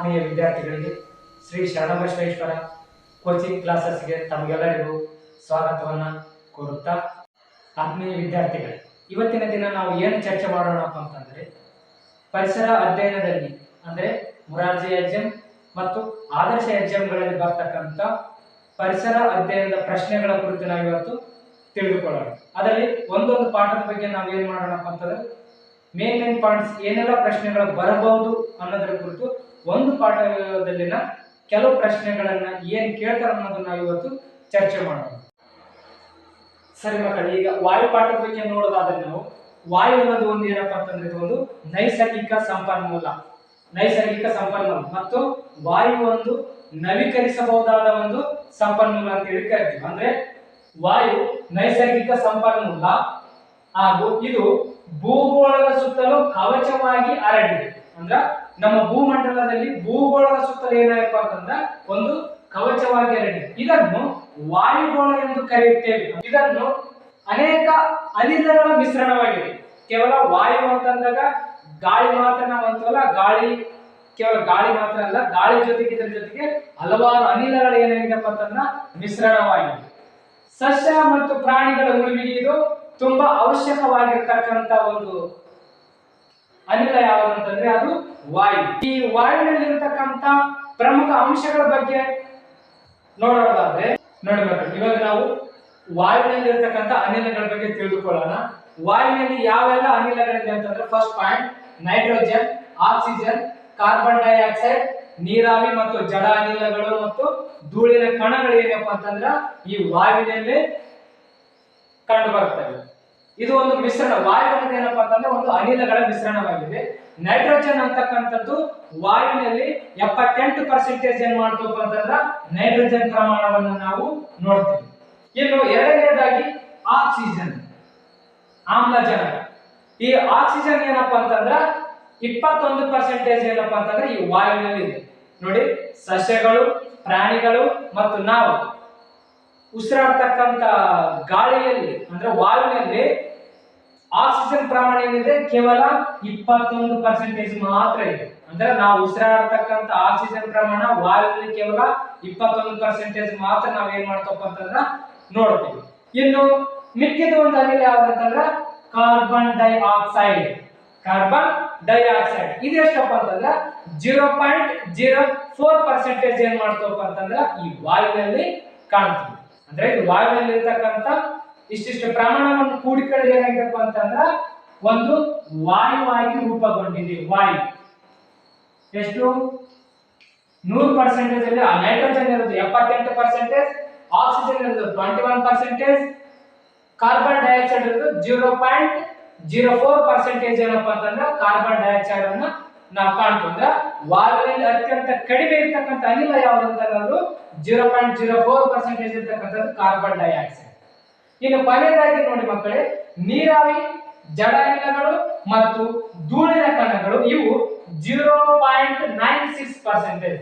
ಆತ್ಮೀಯ ವಿದ್ಯಾರ್ಥಿಗಳಿಗೆ ಶ್ರೀ ಶರಣಬಸವೇಶ್ವರ ಕೋಚಿಂಗ್ ಕ್ಲಾಸಸ್ಗೆ ತಮಗೆಲ್ಲರಿಗೂ ಸ್ವಾಗತವನ್ನು ಕೋರುತ್ತಾ, ಆತ್ಮೀಯ ವಿದ್ಯಾರ್ಥಿಗಳೇ, ಇವತ್ತಿನ ದಿನ ನಾವು ಏನು ಚರ್ಚೆ ಮಾಡೋಣಪ್ಪ ಅಂತಂದರೆ, ಪರಿಸರ ಅಧ್ಯಯನದಲ್ಲಿ ಅಂದರೆ ಮೊರಾರ್ಜಿ ಎಕ್ಸಾಮ್ ಮತ್ತು ಆದರ್ಶ ಎಕ್ಸಾಮ್ಗಳಲ್ಲಿ ಬರ್ತಕ್ಕಂಥ ಪರಿಸರ ಅಧ್ಯಯನದ ಪ್ರಶ್ನೆಗಳ ಕುರಿತು ನಾವು ಇವತ್ತು ತಿಳಿದುಕೊಳ್ಳೋಣ. ಅದರಲ್ಲಿ ಒಂದೊಂದು ಪಾಠದ ಬಗ್ಗೆ ನಾವು ಏನು ಮಾಡೋಣಪ್ಪ ಅಂತಂದ್ರೆ, ಮೇನ್ ಪಾಯಿಂಟ್ಸ್ ಏನೆಲ್ಲ ಪ್ರಶ್ನೆಗಳು ಬರಬಹುದು ಅನ್ನೋದರ ಕುರಿತು ಒಂದು ಪಾಠದಲ್ಲಿನ ಕೆಲವು ಪ್ರಶ್ನೆಗಳನ್ನ ಏನ್ ಕೇಳ್ತಾರೆ ಅನ್ನೋದನ್ನ ನಾವು ಇವತ್ತು ಚರ್ಚೆ ಮಾಡೋಣ. ಸರಿ ಮಕ್ಕಳು, ಈಗ ವಾಯು ಪಾಠದ ಬಗ್ಗೆ ನೋಡೋದಾದ್ರೆ ನಾವು ವಾಯು ಅನ್ನೋದು ಒಂದು ಏನಪ್ಪಾ ಅಂತಂದ್ರೆ ಇದು ಒಂದು ನೈಸರ್ಗಿಕ ಸಂಪನ್ಮೂಲ ಮತ್ತು ವಾಯು ಒಂದು ನವೀಕರಿಸಬಹುದಾದ ಒಂದು ಸಂಪನ್ಮೂಲ ಅಂತ ಹೇಳಿ ಕರಿತೀವಿ. ಅಂದ್ರೆ ವಾಯು ನೈಸರ್ಗಿಕ ಸಂಪನ್ಮೂಲ ಹಾಗೂ ಇದು ಭೂಗೋಳದ ಸುತ್ತಲೂ ಕವಚವಾಗಿ ಹರಡಿದೆ. ಅಂದ್ರ ನಮ್ಮ ಭೂಮಂಡಲದಲ್ಲಿ ಭೂಗೋಳದ ಸುತ್ತಲೂ ಏನಪ್ಪ ಅಂತಂದ್ರ ಒಂದು ಕವಚವಾಗಿ ಹರಡಿದೆ. ಇದನ್ನು ವಾಯುಗೋಳ ಎಂದು ಕರೆಯುತ್ತೇವೆ. ಇದನ್ನು ಅನೇಕ ಅನಿಲಗಳ ಮಿಶ್ರಣವಾಗಿದೆ. ಕೇವಲ ವಾಯು ಅಂತಂದಾಗ ಗಾಳಿ ಮಾತ್ರ ನಾವು ಅಂತೀವಲ್ಲ, ಕೇವಲ ಗಾಳಿ ಮಾತ್ರ ಅಲ್ಲ, ಗಾಳಿ ಜೊತೆಗೆ ಇದರ ಜೊತೆಗೆ ಹಲವಾರು ಅನಿಲಗಳು ಏನಾಗಿದೆಪ್ಪ ಅಂತಂದ್ರ ಮಿಶ್ರಣವಾಗಿದೆ. ಸಸ್ಯ ಮತ್ತು ಪ್ರಾಣಿಗಳ ಉಳಿವಿಗೆ ಇದು ತುಂಬಾ ಅವಶ್ಯಕವಾಗಿರ್ತಕ್ಕಂಥ ಒಂದು ಅನಿಲ ಯಾವುದು ಅಂತಂದ್ರೆ ಅದು ವಾಯು. ಈ ವಾಯುವಿನಲ್ಲಿರ್ತಕ್ಕಂಥ ಪ್ರಮುಖ ಅಂಶಗಳ ಬಗ್ಗೆ ನೋಡೋದಾದ್ರೆ ನೋಡ್ಬೇಕು. ಇವಾಗ ನಾವು ವಾಯುವಿನಲ್ಲಿರ್ತಕ್ಕಂಥ ಅನಿಲಗಳ ಬಗ್ಗೆ ತಿಳಿದುಕೊಳ್ಳೋಣ. ವಾಯುವಿನಲ್ಲಿ ಯಾವೆಲ್ಲ ಅನಿಲಗಳಿದೆ ಅಂತಂದ್ರೆ, first point nitrogen, oxygen, carbon dioxide, ನೀರಾವಿ ಮತ್ತು ಜಡ ಅನಿಲಗಳು ಮತ್ತು ಧೂಳಿನ ಕಣಗಳು ಏನಪ್ಪಾ ಅಂತಂದ್ರ ಈ ವಾಯುವಿನಲ್ಲಿ ಕಂಡು ಬರ್ತವೆ. ಇದು ಒಂದು ಮಿಶ್ರಣ. ವಾಯು ಅನ್ನೋದು ಏನಪ್ಪಾ ಅಂತಂದ್ರೆ ಒಂದು ಅನಿಲಗಳ ಮಿಶ್ರಣವಾಗಿದೆ. ನೈಟ್ರೋಜನ್ ಅಂತಕ್ಕಂಥದ್ದು ವಾಯುವಿನಲ್ಲಿ 78% ಏನ್ ಮಾಡ್ತಪ್ಪ ಅಂತಂದ್ರ ನೈಟ್ರೋಜನ್ ಪ್ರಮಾಣವನ್ನು ನಾವು ನೋಡ್ತೀವಿ. ಇನ್ನು ಎರಡನೇದಾಗಿ ಆಕ್ಸಿಜನ್, ಆಮ್ಲಜನಕ. ಈ ಆಕ್ಸಿಜನ್ ಏನಪ್ಪಾ ಅಂತಂದ್ರ 21% ಏನಪ್ಪಾ ಅಂತಂದ್ರೆ ಈ ವಾಯುವಿನಲ್ಲಿ ಇದೆ. ನೋಡಿ, ಸಸ್ಯಗಳು, ಪ್ರಾಣಿಗಳು ಮತ್ತು ನಾವು ಉಸಿರಾಡ್ತಕ್ಕಂಥ ಗಾಳಿಯಲ್ಲಿ ಅಂದ್ರೆ ವಾಯುವಿನಲ್ಲಿ ಆಕ್ಸಿಜನ್ ಪ್ರಮಾಣ ಏನಿದೆ ಕೇವಲ 21% ಮಾತ್ರ ಇದೆ. ಅಂದ್ರೆ ನಾವು ಉಸಿರಾಡ್ತಕ್ಕಂಥ ಆಕ್ಸಿಜನ್ ಪ್ರಮಾಣ ವಾಯುವಿನಲ್ಲಿ ಕೇವಲ 21% ಮಾತ್ರ ನಾವು ಏನ್ ಮಾಡ್ತಪ್ಪ ಅಂತಂದ್ರ ನೋಡ್ತೀವಿ. ಇನ್ನು ಮಿಕ್ಕಿದ ಒಂದು ಅನಿಲ ಯಾವ್ದಂತಂದ್ರ ಕಾರ್ಬನ್ ಡೈಆಕ್ಸೈಡ್. ಇದೆಷ್ಟಪ್ಪ ಅಂತಂದ್ರ 0.04% ಏನ್ ಮಾಡ್ತಪ್ಪ ಅಂತಂದ್ರ ಈ ವಾಯುವಿನಲ್ಲಿ ಕಾಣ್ತೀವಿ. ಅಂದ್ರೆ ಇದು ವಾಯುವಿನಲ್ಲಿ ಇರತಕ್ಕಂತ ಇಷ್ಟಿಷ್ಟು ಪ್ರಮಾಣವನ್ನು ಕೂಡಿಕೊಂಡು ಏನಾಗಿದೆಪ್ಪ ಅಂತಂದ್ರ ಒಂದು ವಾಯುವಾಗಿ ರೂಪುಗೊಂಡಿದೆ. ವಾಯು ಎಷ್ಟು 100% ಅಲ್ಲಿ ನೈಟ್ರೋಜನ್ ಇರೋದು 78%, ಆಕ್ಸಿಜನ್ ಇರೋದು 21%, ಕಾರ್ಬನ್ ಡೈಆಕ್ಸೈಡ್ ಇರೋದು 0.04% ಏನಪ್ಪಾ ಅಂತಂದ್ರೆ ಕಾರ್ಬನ್ ಡೈಆಕ್ಸೈಡ್ ಅನ್ನ ನಾವು ಕಾಣ್ತೀವಿ. ಅಂದ್ರೆ ವಾಯುವಿನಲ್ಲಿ ಅತ್ಯಂತ ಕಡಿಮೆ ಇರ್ತಕ್ಕಂಥ ಅನಿಲ ಯಾವುದಂತಂದ್ರೆ ಅದು 0.04% ಇರ್ತಕ್ಕಂಥದ್ದು ಕಾರ್ಬನ್ ಡೈಆಕ್ಸೈಡ್. ಇನ್ನು ಕೊನೆಯದಾಗಿ ನೋಡಿ ಮಕ್ಕಳೇ, ನೀರಾವಿ, ಜಡ ಅನಿಲಗಳು ಮತ್ತು ಧೂಳಿನ ಕಣಗಳು ಇವು 0.96%.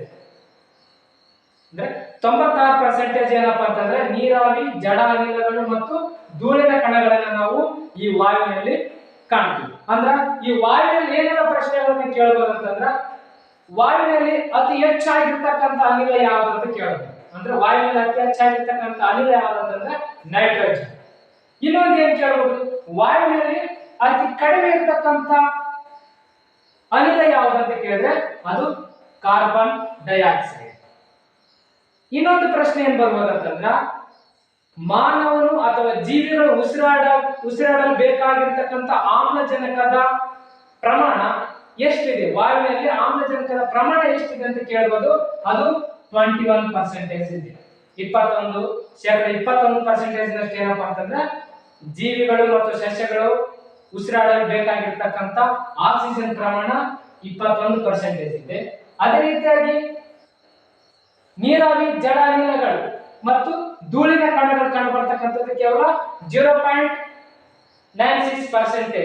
ಅಂದ್ರೆ 96% ಏನಪ್ಪಾ ಅಂತಂದ್ರೆ ನೀರಾವಿ, ಜಡ ಅನಿಲಗಳು ಮತ್ತು ಧೂಳಿನ ಕಣಗಳನ್ನ ನಾವು ಈ ವಾಯುವಿನಲ್ಲಿ ಕಾಣ್ತೀವಿ. ಅಂದ್ರ ಈ ವಾಯುವಿನಲ್ಲಿ ಏನೆಲ್ಲ ಪ್ರಶ್ನೆಗಳನ್ನ ಕೇಳಬಹುದು ಅಂತಂದ್ರ, ವಾಯುವಿನಲ್ಲಿ ಅತಿ ಹೆಚ್ಚಾಗಿರ್ತಕ್ಕಂಥ ಅನಿಲ ಯಾವುದು ಅಂತ ಕೇಳಬಹುದು. ಅಂದ್ರೆ ವಾಯುವಿನಲ್ಲಿ ಅತಿ ಹೆಚ್ಚಾಗಿರ್ತಕ್ಕಂಥ ಅನಿಲ ಯಾವುದು ಅಂತಂದ್ರೆ ನೈಟ್ರೋಜನ್. ಇನ್ನೊಂದು ಏನ್ ಕೇಳಬಹುದು, ವಾಯುವಿನಲ್ಲಿ ಅತಿ ಕಡಿಮೆ ಇರ್ತಕ್ಕಂಥ ಅನಿಲ ಯಾವುದು ಅಂತ ಕೇಳಿದ್ರೆ ಅದು ಕಾರ್ಬನ್ ಡೈಆಕ್ಸೈಡ್. ಇನ್ನೊಂದು ಪ್ರಶ್ನೆ ಏನ್ ಬರ್ಬೋದು ಅಂತಂದ್ರ, ಮಾನವನು ಅಥವಾ ಜೀವಿಗಳು ಉಸಿರಾಡಲು ಬೇಕಾಗಿರ್ತಕ್ಕಂಥ ಆಮ್ಲಜನಕದ ಪ್ರಮಾಣ ಎಷ್ಟಿದೆ, ವಾಯುವಿನಲ್ಲಿ ಆಮ್ಲಜನಕದ ಪ್ರಮಾಣ ಎಷ್ಟಿದೆ ಅಂತ ಕೇಳಬಹುದು. ಅದು 21% ಇದೆ. 21% ಏನಪ್ಪಾ ಅಂತಂದ್ರೆ ಜೀವಿಗಳು ಮತ್ತು ಸಸ್ಯಗಳು ಉಸಿರಾಡಲು ಬೇಕಾಗಿರ್ತಕ್ಕಂಥ ಆಕ್ಸಿಜನ್ ಪ್ರಮಾಣ 21% ಇದೆ. ಅದೇ ರೀತಿಯಾಗಿ ನೀರಾವಿ, ಜಡ ಅನಿಲಗಳು ಮತ್ತು ಧೂಳಿನ ಕಣಗಳು ಕಂಡು ಬರ್ತಕ್ಕಂಥದ್ದು ಕೇವಲ 0.96%.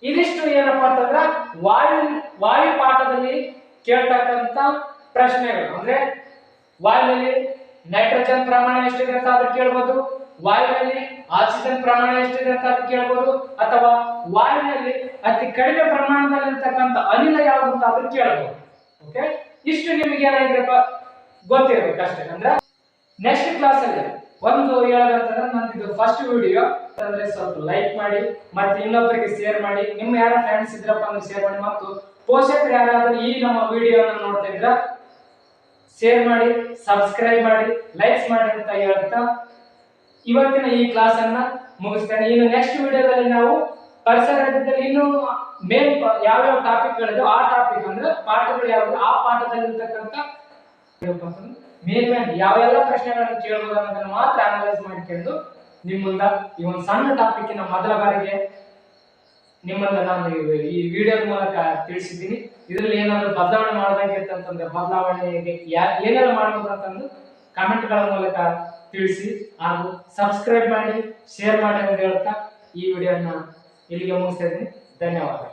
ಇದಿಷ್ಟು ಏನಪ್ಪಾ ಅಂತಂದ್ರ ವಾಯು ಪಾಠದಲ್ಲಿ ಕೇಳ್ತಕ್ಕಂಥ ಪ್ರಶ್ನೆಗಳು. ಅಂದ್ರೆ ವಾಯುವಿನಲ್ಲಿ ನೈಟ್ರೋಜನ್ ಪ್ರಮಾಣ ಎಷ್ಟಿದೆ ಅಂತ ಅದು ಕೇಳಬಹುದು, ವಾಯುವಿನಲ್ಲಿ ಆಕ್ಸಿಜನ್ ಪ್ರಮಾಣ ಎಷ್ಟಿದೆ ಅಂತ ಅದು ಕೇಳಬಹುದು, ಅಥವಾ ವಾಯುವಿನಲ್ಲಿ ಅತಿ ಕಡಿಮೆ ಪ್ರಮಾಣದಲ್ಲಿರ್ತಕ್ಕಂಥ ಅನಿಲ ಯಾವುದು ಅಂತ ಅದು ಕೇಳಬಹುದು. ಓಕೆ, ಇಷ್ಟು ನಿಮಗೆ ಏನಾಗಿರಪ್ಪ ಗೊತ್ತಿರಬೇಕು ಅಷ್ಟೇ. ಅಂದ್ರೆ ನೆಕ್ಸ್ಟ್ ಕ್ಲಾಸ್ ಅಲ್ಲಿ ಒಂದು ಹೇಳೋದಂತಂದ್ರೆ ನಂದು ಫಸ್ಟ್ ವಿಡಿಯೋ ಅಂದ್ರೆ ಸ್ವಲ್ಪ ಲೈಕ್ ಮಾಡಿ ಮತ್ತೆ ಇನ್ನೊಬ್ಬರಿಗೆ ಶೇರ್ ಮಾಡಿ, ನಿಮ್ಮ ಯಾರ ಫ್ರೆಂಡ್ಸ್ ಇದ್ರಪ್ಪ ಅಂದ್ರೆ ಶೇರ್ ಮಾಡಿ, ಮತ್ತು ಪೋಷಕರು ಯಾರಾದ್ರೂ ಈ ನಮ್ಮ ವಿಡಿಯೋನ ನೋಡ್ತಾ ಇದ್ರ ಶೇರ್ ಮಾಡಿ, ಸಬ್ಸ್ಕ್ರೈಬ್ ಮಾಡಿ, ಲೈಕ್ಸ್ ಮಾಡಿ ಅಂತ ಹೇಳ್ತಾ ಇವತ್ತಿನ ಈ ಕ್ಲಾಸ್ ಅನ್ನ ಮುಗಿಸ್ತೇನೆ. ಇನ್ನು ನೆಕ್ಸ್ಟ್ ವಿಡಿಯೋದಲ್ಲಿ ನಾವು ಪರಿಸರ ಇನ್ನು ಮೇನ್ ಯಾವ್ಯಾವ ಟಾಪಿಕ್ಗಳಿದೆ ಆ ಟಾಪಿಕ್ ಅಂದ್ರೆ ಪಾಠಗಳು ಯಾವ್ದು ಆ ಪಾಠದಲ್ಲಿರ್ತಕ್ಕಂಥ ಮೇನ್ ಯಾವೆಲ್ಲ ಪ್ರಶ್ನೆಗಳನ್ನು ಕೇಳಬಹುದು ಅನ್ನೋದನ್ನ ಮಾತ್ರ ಅನಲೈಸ್ ಮಾಡಿಕೊಂಡು ನಿಮ್ಮ ಮುಂದೆ ಈ ಒಂದು ಸಣ್ಣ ಟಾಪಿಕ್ಕಿನ ಮೊದಲ ಬಾರಿಗೆ ನಿಮ್ಮನ್ನ ನಾನು ಈ ವಿಡಿಯೋದ ಮೂಲಕ ತಿಳಿಸಿದ್ದೀನಿ. ಇದರಲ್ಲಿ ಏನಾದರೂ ಬದಲಾವಣೆ ಮಾಡಬೇಕಿತ್ತಂತಂದ್ರೆ ಬದಲಾವಣೆಗೆ ಏನೆಲ್ಲ ಮಾಡಬಹುದು ಅಂತಂದು ಕಾಮೆಂಟ್ಗಳ ಮೂಲಕ ತಿಳಿಸಿ, ಹಾಗೂ ಸಬ್ಸ್ಕ್ರೈಬ್ ಮಾಡಿ, ಶೇರ್ ಮಾಡಿ ಅಂತ ಹೇಳ್ತಾ ಈ ವಿಡಿಯೋನ ಇಲ್ಲಿಗೆ ಮುಗಿಸ್ತಾ ಇದ್ದೀನಿ. ಧನ್ಯವಾದ.